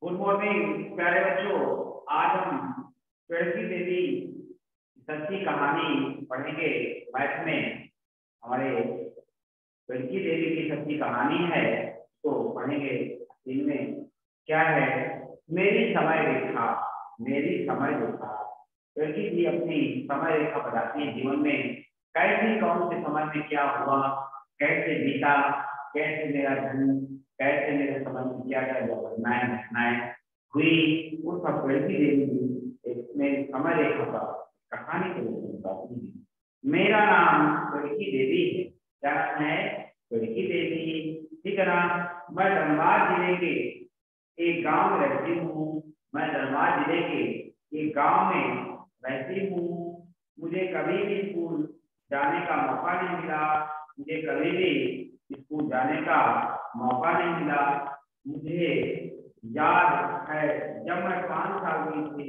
Good morning प्यारे बच्चों। आज हम तुलसी देवी सच्ची कहानी पढ़ेंगे। मैथ में हमारे तुलसी देवी की सच्ची कहानी है तो पढ़ेंगे। इनमें क्या है? मेरी समय रेखा। मेरी समय रेखा तुलसी जी अपनी समय रेखा बताती है। जीवन में कैसे कौन से समय में क्या हुआ, कैसे बीता, कैसे मेरा जन्म, कैसे मेरे समय में क्या क्या घटनाएं घटनाएं हुई, वो सब तुलसी देवी जी इसमें समय रेखा पर कहानी के रूप में बताती है। मेरा नाम तुलसी देवी है। क्या नाम है? तुलसी देवी। ठीक है ना? मैं धनबाद जिले के एक गांव में रहती हूँ। मैं धनबाद जिले के एक गांव में रहती हूँ। मुझे कभी भी स्कूल जाने का मौका नहीं मिला। मुझे कभी भी स्कूल जाने का मौका नहीं मिला। मुझे याद है जब मैं 5 साल की थी।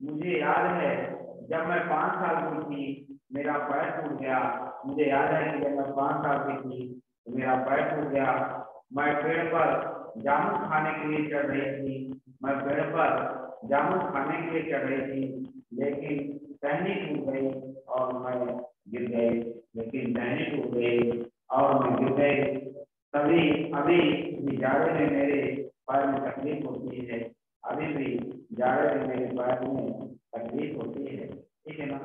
मुझे याद है जब मैं 5 साल की थी मेरा पैर टूट गया। मुझे याद है कि जब मैं 5 साल की थी तो मेरा पैर टूट गया। मैं पेड़ पर जामुन खाने के लिए चढ़ रही थी। मैं पेड़ पर जामुन खाने के लिए चढ़ रही थी, लेकिन टहनी टूट गई और मैं गिर गई। लेकिन टहनी टूट गई और मैं गिर गई। तभी अभी जाड़े में मेरे पैर में तकलीफ होती है। अभी भी जाड़े में मेरे पैर में तकलीफ होती है। ठीक है ना?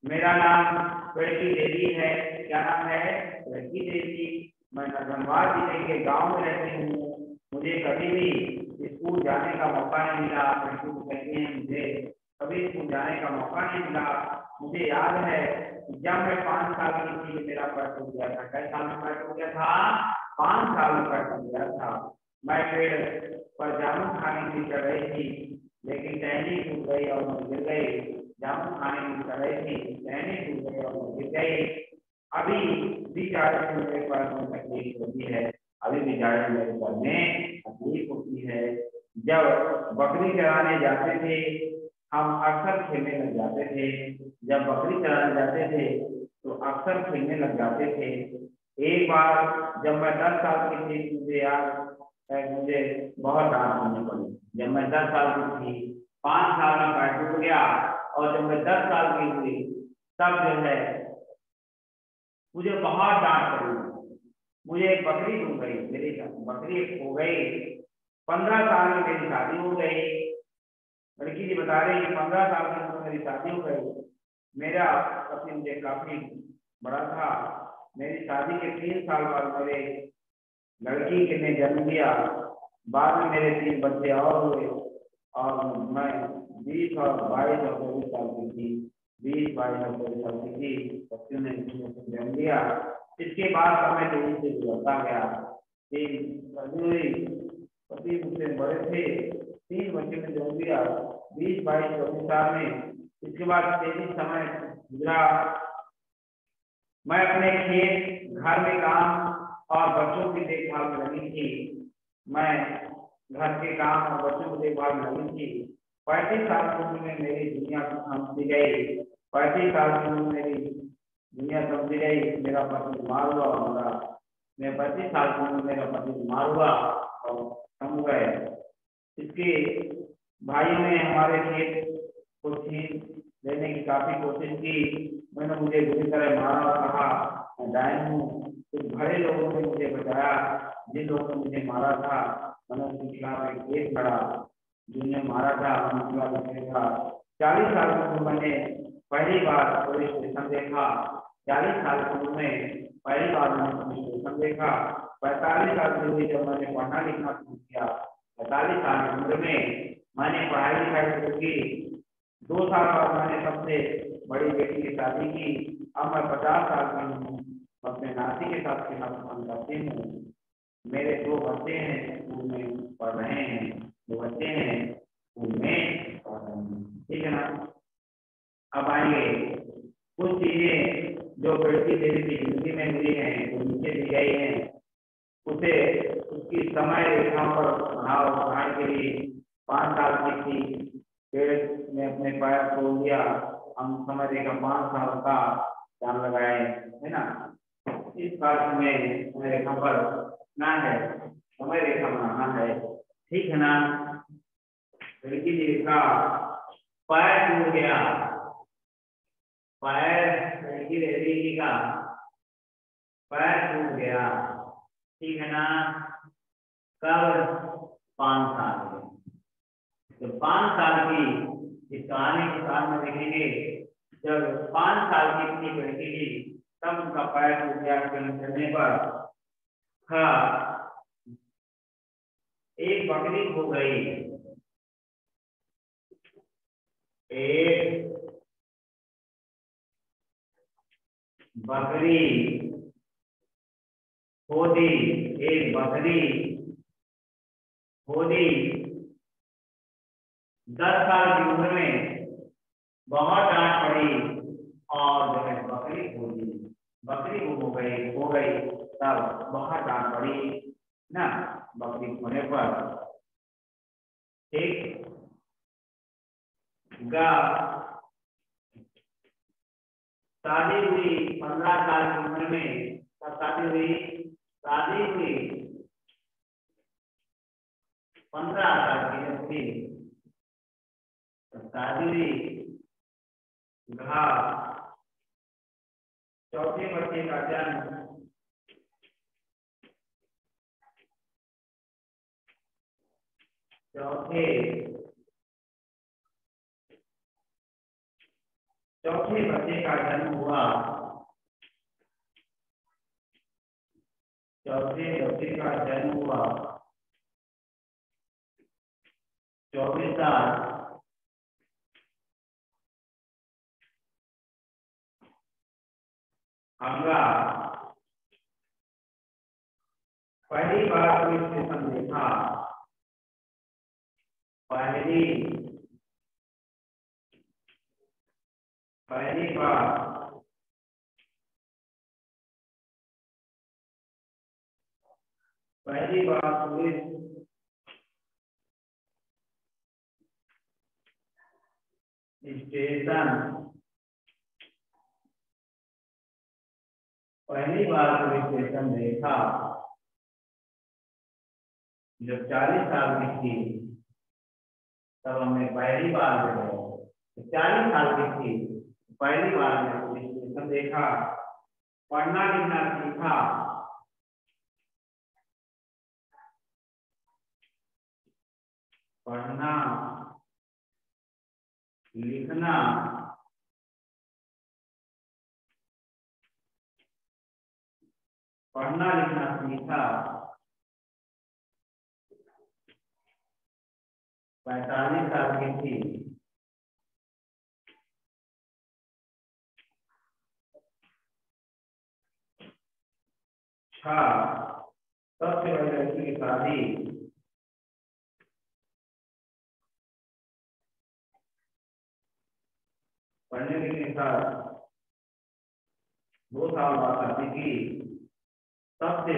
मेरा नाम तुलसी देवी है। क्या नाम है? तुलसी देवी। मैं धनबाद जिले के गांव में रहती हूँ। मुझे कभी भी स्कूल जाने का मौका नहीं मिला। लड़की को कहते हैं मुझे कभी स्कूल जाने का मौका नहीं मिला। मुझे याद है जब मैं 5 साल की थी मेरा पैर टूट गया था। कई साल में पैर टूट गया था? 5 साल में पैर टूट गया था। मैं पेड़ पर जामुन खाने के लिए चढ़ रही थी, लेकिन टहनी टूट गई और मैं गिर गई। जामुन खाने की चढ़ रही थी, टहनी टूट गई और मैं गिर गई। अभी भी जाड़े में मेरे पैर में तकलीफ होती है। अभी भी जाड़े में मेरे पैर में तकलीफ होती है। जब बकरी चराने जाते थे हम अक्सर खेलने लग जाते थे। जब बकरी चराने जाते थे तो अक्सर खेलने लग जाते थे। एक बार जब मैं 10 साल की थी, मुझे याद है मुझे बहुत डांट सुननी पड़ी। जब मैं 10 साल की थी, 5 साल में पैर टूट गया और जब मैं 10 साल की हुई तब जो है मुझे बहुत डांट पड़ी। मुझे एक बकरी डूब गई, मेरी बकरी खो गई। 15 साल में मेरी शादी हो गई। लड़की जी बता रही है 15 साल की उम्र में मेरी शादी हो गई। मेरा पति मुझे काफी बड़ा था। मेरी शादी के 3 साल बाद मेरे लड़की के ने जन्म लिया। बाद में मेरे 3 बच्चे और हुए और मैं 20 और 22 और 24 साल की थी। 20, 22 और 24 साल की थी। बच्चों ने जन्म लिया। इसके बाद समय तेजी से गुजरता गया। पति मुझसे बड़े थे। 3 बच्चों ने जन्म लिया 20, 22, 24 साल में। इसके बाद तेजी समय गुजरा। मैं अपने खेत, घर में काम और बच्चों की देखभाल में लगी थी। मैं घर के काम और बच्चों की देखभाल में लगी थी। 35 साल की उम्र में मेरी दुनिया समझ गई। 35 साल की उम्र में मेरी दुनिया समझ गई। मेरा पति बीमार हुआ और मैं 35 साल की उम्र में मेरा पति बीमार हुआ और हम गए। इसके भाइयों ने हमारे खेत को छीन लेने की काफी कोशिश की। मैंने मुझे बुरी तरह मारा और कहा मैं डायन हूँ। कुछ बड़े लोगों ने मुझे बचाया। जिन लोगों ने मुझे मारा था मैंने उनके खिलाफ एक केस लड़ा। जिन्हें मारा था उनके खिलाफ केस लड़ा। 40 साल की उम्र मैंने पहली बार पुलिस स्टेशन देखा। 40 साल की उम्र में पहली बार मैंने पुलिस स्टेशन देखा। 45 साल की हुई जब मैंने पढ़ना लिखना शुरू किया। 45 साल की उम्र में मैंने पढ़ाई लिखाई शुरू की। 2 साल बाद मैंने सबसे बड़ी बेटी की शादी की। अब मैं 50 साल की हूँ। अपने नाती के साथ करती हूँ। मेरे 2 बच्चे हैं, स्कूल में पढ़ रहे हैं। 2 बच्चे हैं, स्कूल में पढ़ रहे हैं। ठीक है ना? अब आएंगे कुछ चीजें जो तुलसी देवी की जिंदगी में मिली हैं, जो नीचे दी गई हैं, उसे उसकी समय रेखाओं पर भाव उदाहरण के लिए 5 साल की थी, पेड़ ने अपने पैर खोल दिया। हम समय रेखा 5 साल का ध्यान लगाए, है ना? इस बात में समय रेखा पर ना है समय रेखा बनाना है, ठीक है ना। लड़की ने लिखा पैर टूट गया, पैर, लड़की लड़की का पैर टूट गया, ठीक है ना। कब? 5 साल में। तो 5 साल की इस कहानी के साथ में देखेंगे, जब 5 साल की थी लड़की की तब उनका पैर टूट गया चलने पर। हाँ, एक बकरी खो गई, एक बकरी खो दी, एक बकरी खो दी। 10 साल की उम्र में बहुत डांट पड़ी और जो है बकरी खो दी, बकरी खो गई तब बहुत डांट पड़ी ना, बकरी खोने पर, ठीक। शादी हुई 15 साल की उम्र में, तब शादी हुई 15 साल की जब थी तब शादी हुई। चौथे बच्चे का जन्म, चौथे बच्चे का जन्म हुआ, चौथे बच्चे का जन्म हुआ 24 साल अगला। पहली बार पुलिस स्टेशन देखा, पहली बार पुलिस स्टेशन, पहली बार पुलिस स्टेशन देखा जब 40 साल की थी, तब हमने पहली बार जो है 40 साल की थी, पहली बार में पुलिस स्टेशन देखा। पढ़ना लिखना सीखा, पढ़ना लिखना सीखा। 45 साल की थी, सबसे बड़ी लड़की की शादी, पढ़ने लिखने का 2 साल बाद शादी की। सबसे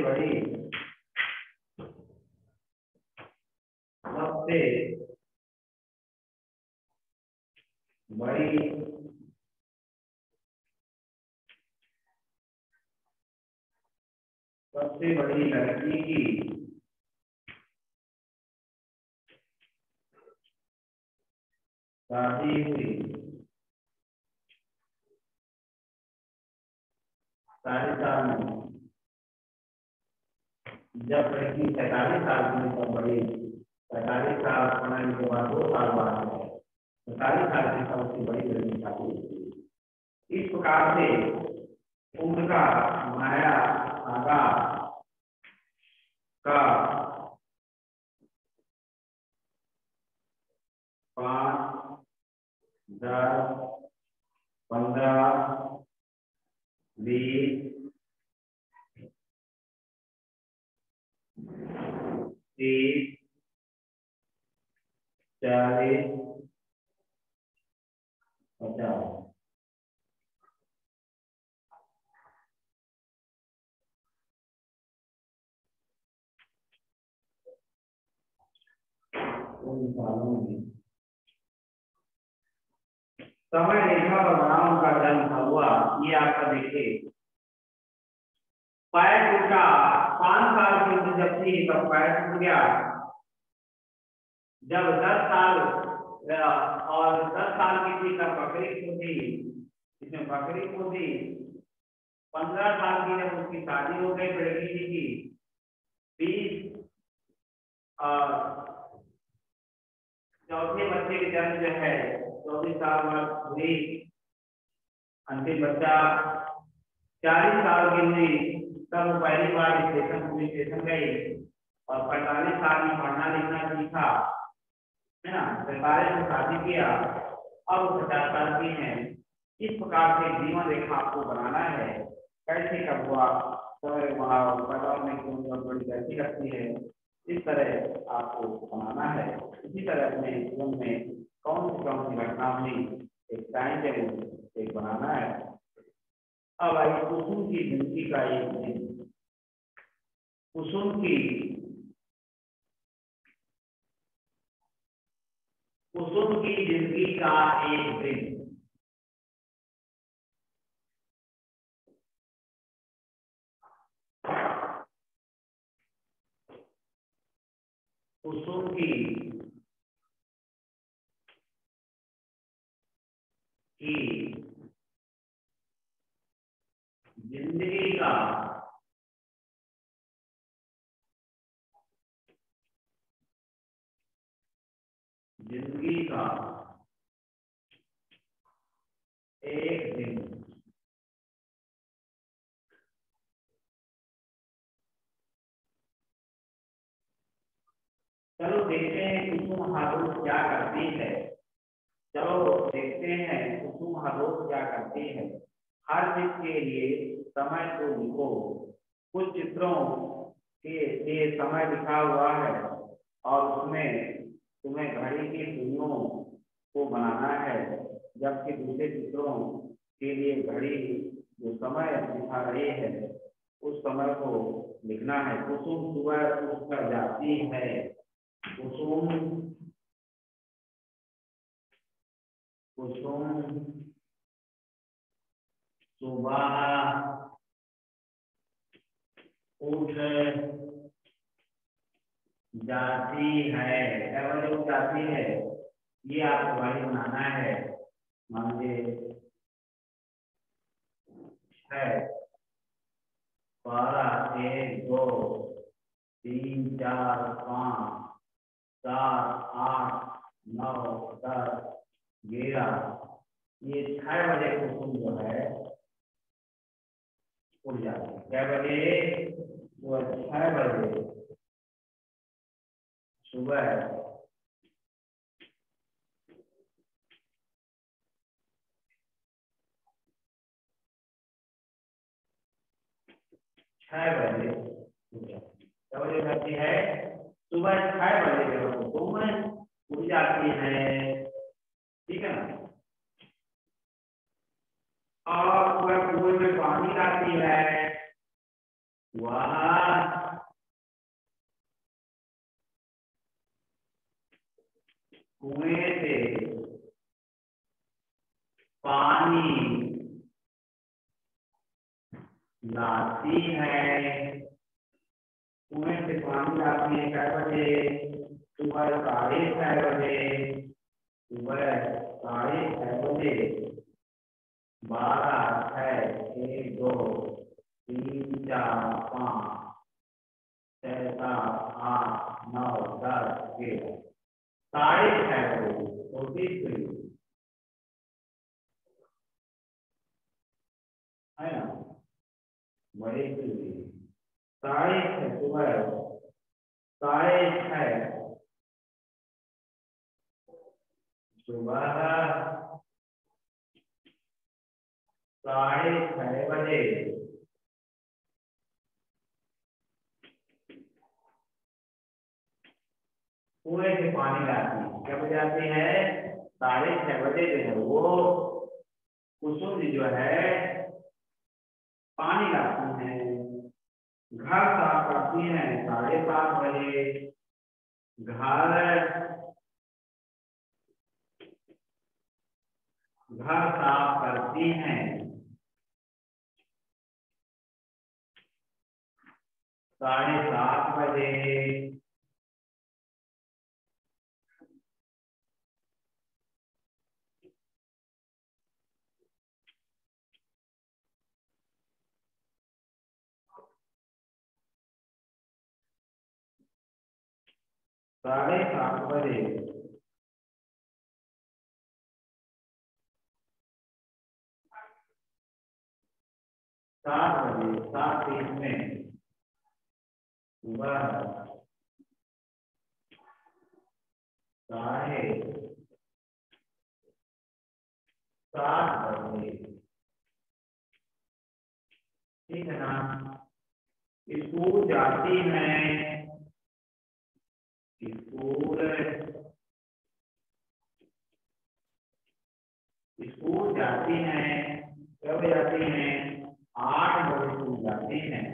बड़ी लड़की की शादी हुई 40 साल में। जब लड़की 45 साल की तब बड़ी, 45 साल होने के बाद 2 साल बाद 45 साल की सबसे बड़ी लड़की शादी हुई। इस प्रकार से उनका नया आगाज का 5, 10, 15, 20, 30, 40, 50। उन सालों में समय रेखा पर राम का जन्म हुआ। ये आपका देखिए, पैर टूटा 5 साल की उम्र जब थी तब पैर टूट गया। जब 10 साल और 10 साल की थी तब बकरी खोदी, इसमें बकरी खोदी। 15 साल की जब उसकी शादी हो गई लड़की जी की, 20 और चौथे बच्चे की जन्म जो है 24 साल बाद हुई। अंतिम बच्चा 40 साल की हुई तब वो पहली बार पुलिस स्टेशन गई और 45 साल में पढ़ना लिखना सीखा, है ना। 45 में शादी किया, अब 50 साल की है। इस प्रकार से जीवन रेखा आपको बनाना है। कैसे कब हुआ, वहाँ पैदा में क्यों बड़ी कैसी लगती है, इस तरह आपको बनाना है। इसी तरह अपने जीवन में कौन सी घटना हुई, एक टाइम टेबल एक बनाना है। अब आई कुसुम की जिंदगी का एक दिन। कुसुम की जिंदगी का एक दिन। कुसुम की जिंदगी का एक दिन। चलो देखते हैं कुसुम हर रोज क्या करती है। चलो देखते हैं कुसुम हर रोज क्या करती है। हर चीज के लिए समय को लिखो। कुछ चित्रों के लिए समय लिखा हुआ है और उसमें तुम्हें घड़ी की सुइयों को बनाना है, जबकि दूसरे चित्रों के लिए घड़ी जो समय दिखा रही है उस समय को लिखना है। कुसुम सुबह उठकर जाती है। कुसुम सुबह उठ जाती है। क्या बजे उठ जाती है, ये आपको वही बनाना है। मान लीजिए 6, 12, 1, 2, 3, 4, 5, 7, 8, 9, 10, 11। ये 6 बजे कुसुम जो है उठ जाती है। क्या बजे? वो 6 बजे सुबह क्या बजे जाती है? सुबह 6 बजे जब कुसुम उठ जाती है, ठीक है ना। और वह कुएं में पानी लाती है। वह कुएं से पानी लाती है। कुएं से पानी लाती है क्या बजे? सुबह 6:30 बजे। सुबह 6:30 बजे। 12, 6, 1, 2, 3, 4, 5, 6, 7, 8, 9, 10, 11। 6:30 बजे है ना। बड़े साढ़े 6 सुबह 6:30 सुबह 6:30 बजे कुएं से पानी लाती है। क्या बजे आती है? 6:30 बजे जो है वो कुसुम जो है पानी लाती है। घर साफ करती है 7:30 बजे। घर साफ करती हैं 7:30 बजे। 7:30 बजे। 7 बजे 7:30 में सुबह 7:30 बजे। ठीक है ना। स्कूल जाती हैं, स्कूल जाती हैं, कब जाती हैं? 8 बजे स्कूल जाती हैं।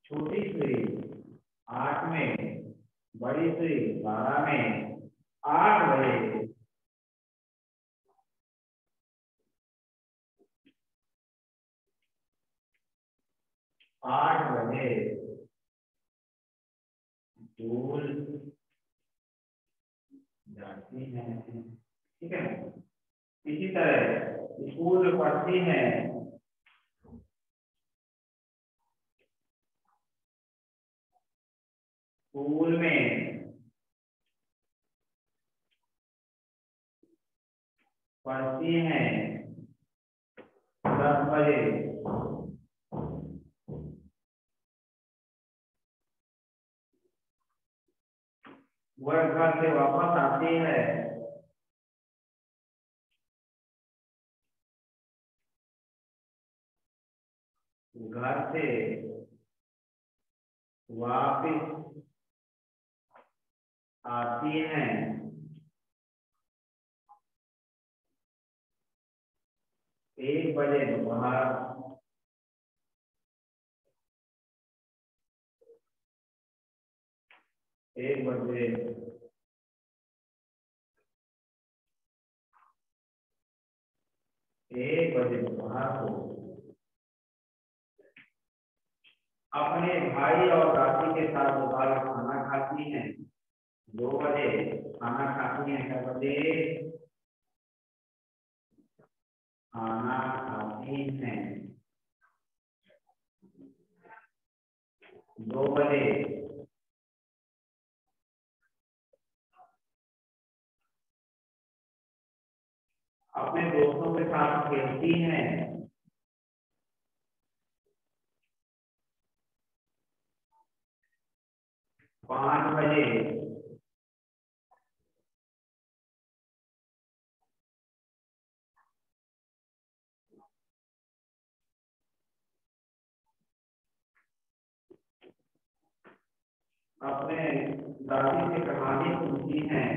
छोटी सुई 8 में, बड़ी सुई 12 में। 8 बजे 8 बजे स्कूल जाती हैं। ठीक है। इसी तरह स्कूल पढ़ती हैं, स्कूल में पढ़ती हैं 10 बजे। वह घर से वापस आती है घर से वापस आती हैं 1 बजे दोपहर। 1 बजे 1 बजे दोपहर को अपने भाई और दादी के साथ दोपहर खाना खाती हैं। 2 बजे खाना खाती हैं। क्या बजे खाना खाती हैं? 2 बजे अपने दोस्तों के साथ खेलती हैं। 5 बजे अपने दादी से कहानी सुनती हैं।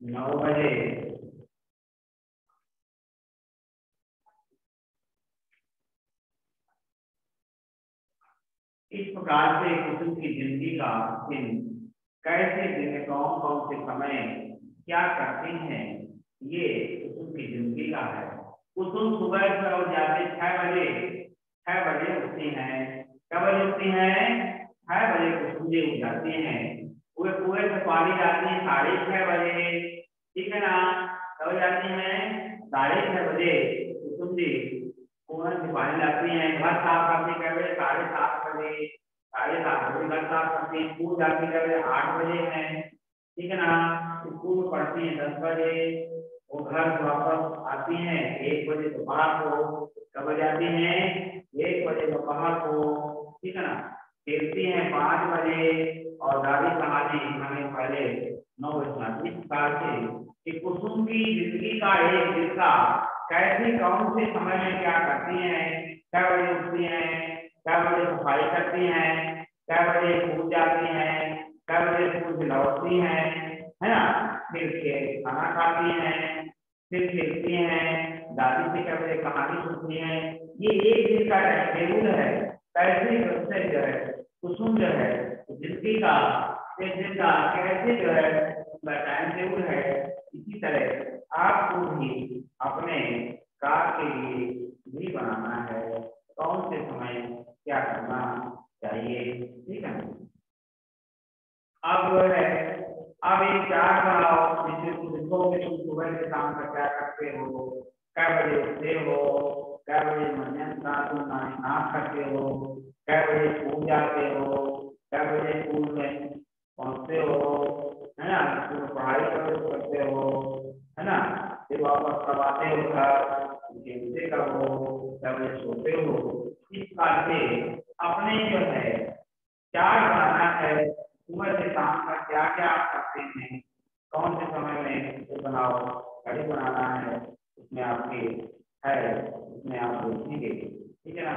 9 बजे इस प्रकार से कुसुम की जिंदगी का दिन कैसे दिन कौन कौन से समय क्या करते हैं, ये कुसुम की जिंदगी का है। कुसुम सुबह उठ जाते 6 बजे। 6 बजे उठती हैं। कब बजे उठती हैं? 6 बजे कुसुम जी उठ जाती हैं। वे कुएं से पानी जाती है 6:30 बजे। ठीक है ना। कब जाती हैं? 6:30 बजे कुसुम जी कुएं से पानी लाती हैं। घर साफ करती कब बजे? 7:30 बजे। 7:30 बजे घर साफ करती हैं। स्कूल जाती कब बजे? 8 बजे है। ठीक है ना। स्कूल पढ़ती हैं 10 बजे। वो घर वापस आती हैं 1 बजे दोपहर को। कब जाती हैं? 1 बजे दोपहर को। ठीक है ना। खेलती हैं 5 बजे और दादी कहानी हमें पहले 9 बजे प्रकार से कि कुसुम की जिंदगी का एक हिस्सा कैसे कौन से समय में क्या करती हैं, क्या बजे उठती हैं, क्या बजे सफाई करती हैं, क्या बजे स्कूल जाती हैं, क्या बजे स्कूल से लौटती हैं, है ना। फिर खाना खाती हैं, फिर खेलती हैं, दादी से क्या बोले कहानी सुनती हैं। ये एक दिन का टाइम टेबल है। कैसे कैसे जो है कुसुम जो है जिंदगी का एक दिन का कैसे जो है टाइम टेबल है, इसी तरह आपको भी अपने कार के लिए भी बनाना है, कौन से समय क्या करना चाहिए। ठीक है, अब जो है अब एक चार्ट बनाओ जिसमें तुम लिखोगे तुम सुबह से शाम तक क्या करते हो, कै बजे उठते हो, कै बजे मध्यम का तुम नाश करते हो, कै बजे स्कूल जाते हो, कै बजे स्कूल में पहुंचते हो, है ना, तुम पढ़ाई करते हो, है ना, फिर वापस कब आते हो घर, खेलते कब हो, कै बजे सोते हो। इस बात से अपने जो है चार्ट बनाना है, सुबह से शाम तक क्या क्या आप करते हैं, कौन से समय में तो बनाओ, घड़ी बनाना है, उसमें आपके है, उसमें आप देखेंगे। ठीक है ना,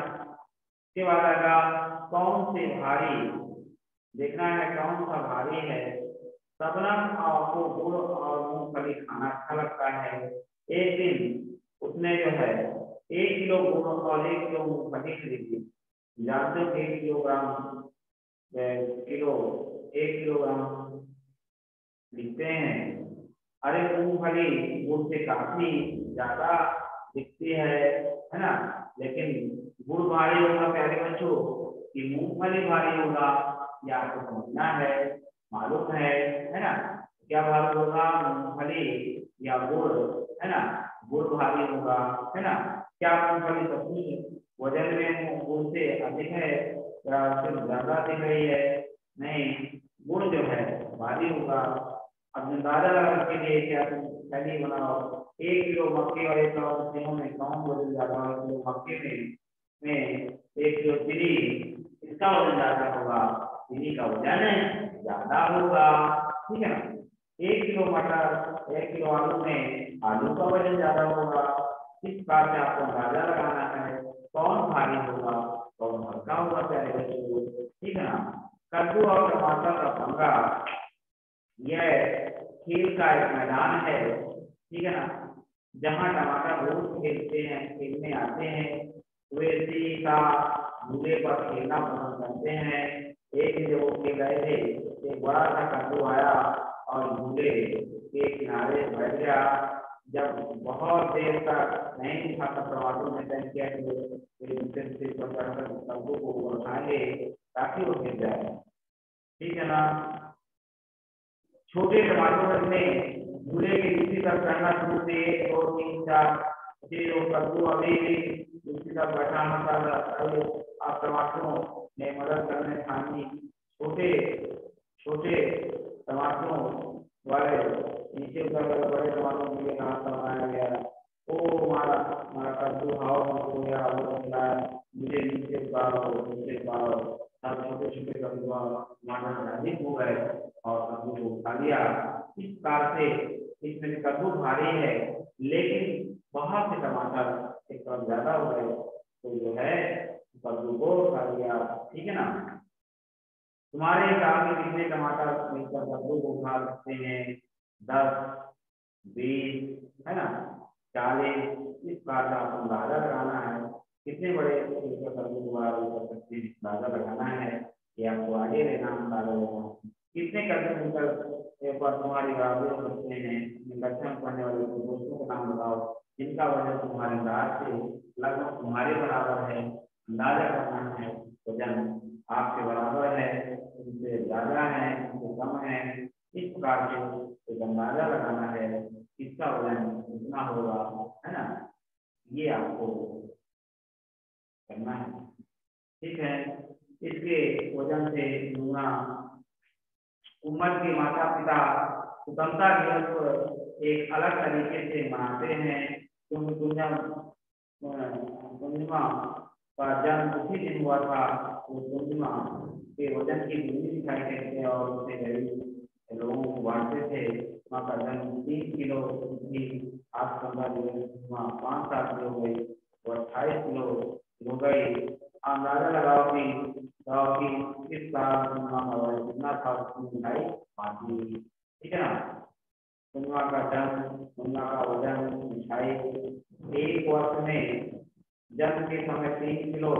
उसके बाद आएगा कौन से भारी, देखना है कौन सा भारी है। सबनम आपको गुड़ और मूंगफली खाना अच्छा लगता है। एक दिन उसने जो है 1 किलो गुड़ और 1 किलो मूंगफली खरीदी। जानते हो 1 किलोग्राम किलो 1 किलोग्राम लिखते हैं। अरे मूंगफली गुड़ से काफी ज्यादा दिखती है ना, लेकिन गुड़ भारी होगा प्यारे बच्चों कि मूंगफली भारी होगा, या आपको समझना है, मालूम है ना, क्या भारी होगा मूंगफली या गुड़, है ना, गुड़ भारी होगा, है ना। क्या मूंगफली सचमुच वजन में गुड़ से अधिक है या उससे ज्यादा दिख रही है? नहीं, गुड़ जो है भारी होगा। अब अंदाजा लगाने के लिए क्या तुम पहले बनाओ, 1 किलो मक्के और 1 किलो गेहूं में कौन वजन ज्यादा है? 1 किलो मक्के में 1 किलो चीनी, इसका वजन ज्यादा होगा, चीनी का वजन ज्यादा होगा। ठीक है ना, 1 किलो मटर 1 किलो आलू में आलू का वजन ज्यादा होगा। इस बात से आपको अंदाजा लगाना है कौन भारी होगा कौन हल्का होगा प्यारे बच्चों। ठीक है ना, कद्दू और टमाटर का पंगा, यह खेल का एक मैदान है। ठीक है ना, जहाँ टमाटर रोज खेलते हैं, खेलने आते हैं, वे इसी का झूले पर खेलना पसंद करते हैं। एक दिन जब वो खेल रहे थे, एक बड़ा सा कद्दू आया और झूले के किनारे बैठ गया। जब बहुत देर तक नहीं दिखा तब टमाटर ने तय किया कि कद्दू को उठाएंगे ताकि वो गिर जाए। ठीक है ना, छोटे टमाटर में झूले के नीचे तक चढ़ना शुरू से 1 2 3 4 6 कद्दू अभी भी दूसरी तरफ बैठा मतलब आप टमाटरों ने मदद करने ठानी। छोटे छोटे टमाटरों वाले नीचे उतर कर बड़े टमाटरों के लिए नाश्ता बनाया गया। ओ हमारा हमारा कद्दू हाव हो गया, मुझे नीचे उतारो। सब छोटे छोटे कद्दू टमाटर अधिक हो गए और कद्दू को उठा लिया। इस प्रकार से इसमें कद्दू भारी है, लेकिन बहुत से टमाटर एक तरफ ज्यादा हो गए तो जो है कद्दू को उठा लिया। ठीक है ना, तुम्हारे हिसाब में कितने टमाटर मिलकर कद्दू को उठा सकते हैं? 10 20 है ना, 40? इस बात का आपको अंदाजा लगाना है कितने बड़े कद्दू दोबारा कर सकते हैं, अंदाजा लगाना है। ये आपको आगे रहना अंदाजा लगाना, कितने कदम मिलकर पर तुम्हारी बराबरी हो सकते हैं। कक्षा में पढ़ने वाले दोस्तों का नाम बताओ जिनका वजन तुम्हारे दांत से लगभग तुम्हारे बराबर है। अंदाजा करना है वजन आपके बराबर है, उनसे ज्यादा है, उनसे कम है। इस प्रकार से एक अंदाजा लगाना है किसका वजन कितना होगा, है ना, ये आपको करना है। ठीक है, इसके वजन से गुना उम्र के माता पिता स्वतंत्रता दिवस को एक अलग तरीके से मनाते हैं, क्योंकि पूर्णिमा का जन्म उसी दिन हुआ था। वो पूर्णिमा के वजन की दूरी दिखाई देते हैं और उसे गरीब लोगों को बांटते थे। माँ का जन्म 3 किलो थी, आज 15 5 साल की हो गई, वो 28 किलो हो गई। अंदाजा लगाओ कि इस साल कितना था उसकी मिठाई बांटी। ठीक है ना, सोमवा का जन्म, सोमवा का वजन, मिठाई। एक वर्ष में जन्म के समय 3 किलो,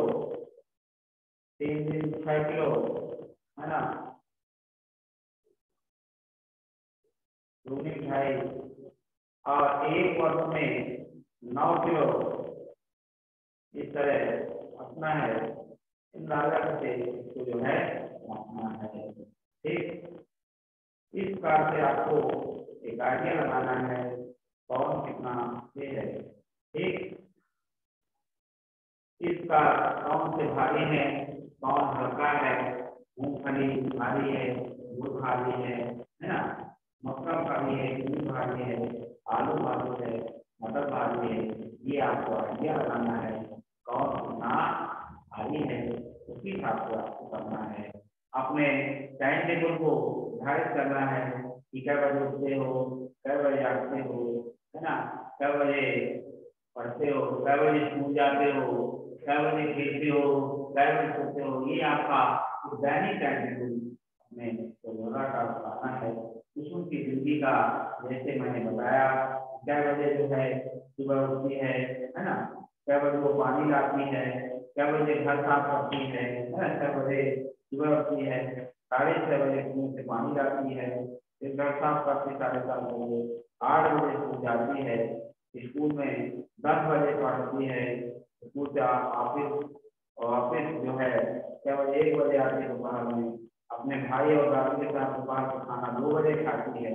3 दिन 6 किलो, है ना, रूनी मिठाई। और एक वर्ष में 9 किलो, इस तरह अपना है, इन लागत से इसको जो है अपना है। ठीक, इस प्रकार से आपको एक आइडिया लगाना है कौन कितना ये है। ठीक, इसका कौन से भारी है, कौन हल्का है, मूंगफली भारी है, गुड़ भारी है ना, मक्का भारी है, दूध भारी है, आलू भारी है, मटर भारी है। ये आपको आइडिया लगाना है कौन कितना भारी है, उसी हिसाब से आपको करना है। अपने टाइम टेबल को निर्धारित करना है कि कै बजे उठते हो, कै बजे आते हो, है ना, कै बजे पढ़ते हो, कै बजे स्कूल जाते हो, कै बजे खेलते हो, कै बजे सोते हो। ये आपका दैनिक टाइम टेबल में रोजाना का बनाना है। कुसुम की जिंदगी का जैसे मैंने बताया, कै बजे जो है सुबह उठती है ना, कै बजे वो पानी लाती है, कै बजे घर साफ करती है ना, कै बजे सुबह उठती है, 6:30 बजे कुएं से पानी लाती है, फिर घर साफ करती 7:30 बजे, 8 बजे स्कूल जाती है, स्कूल में 10 बजे पढ़ती है, स्कूल से ऑफिस, और ऑफिस जो है केवल 1 बजे आती है दोपहर में, अपने भाई और दादी के साथ दोपहर का खाना 2 बजे खाती है,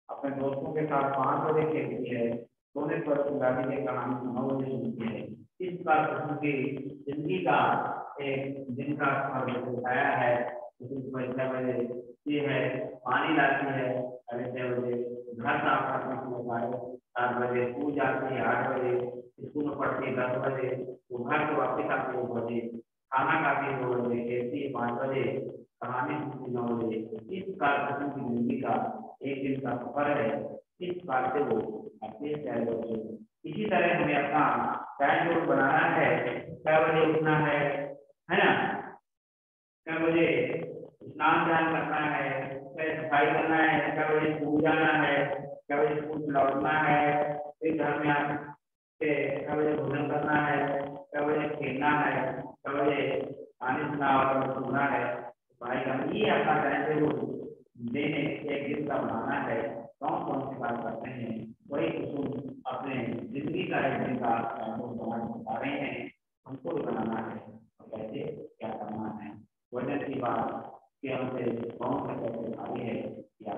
अपने दोस्तों के साथ 5 बजे खेलती है, सोने पर दादी की कहानी 9 बजे सुनती है। इस प्रकार की जिंदगी का एक दिन का बताया है। सुबह 6 बजे है, पानी लाती है, 6:30 बजे घर साफ करने के लिए 7 बजे स्कूल जाती है, 8 बजे स्कूल में पढ़ती है, 10 बजे तो घर से वापस आती है 2 बजे, खाना खाती है 2 बजे, खेलती है 5 बजे, कहानी सुनती 9 बजे। इस कार्यक्रम की जिंदगी का एक दिन का सफर है। इस बात से वो अपने बच्चों, इसी तरह हमें अपना टाइम टेबल बनाना है। कै बजे उठना है ना, कै बजे स्नान ध्यान करना है, कै सफाई करना है, कै बजे स्कूल जाना है, कै बजे स्कूल से लौटना है, फिर घर में आके कै बजे भोजन करना है, कै बजे खेलना है, कै बजे पानी सुनना है, सफाई करना। ये अपना टाइम टेबल देने एक दिन का बनाना है। कौन कौन सी बात करते हैं वही कुसुम अपने जिंदगी का एक दिन का बता रहे हैं, हमको भी बनाना है और कैसे क्या करना है। वजन की बात कि हमसे कौन सा कैसे भारी है, या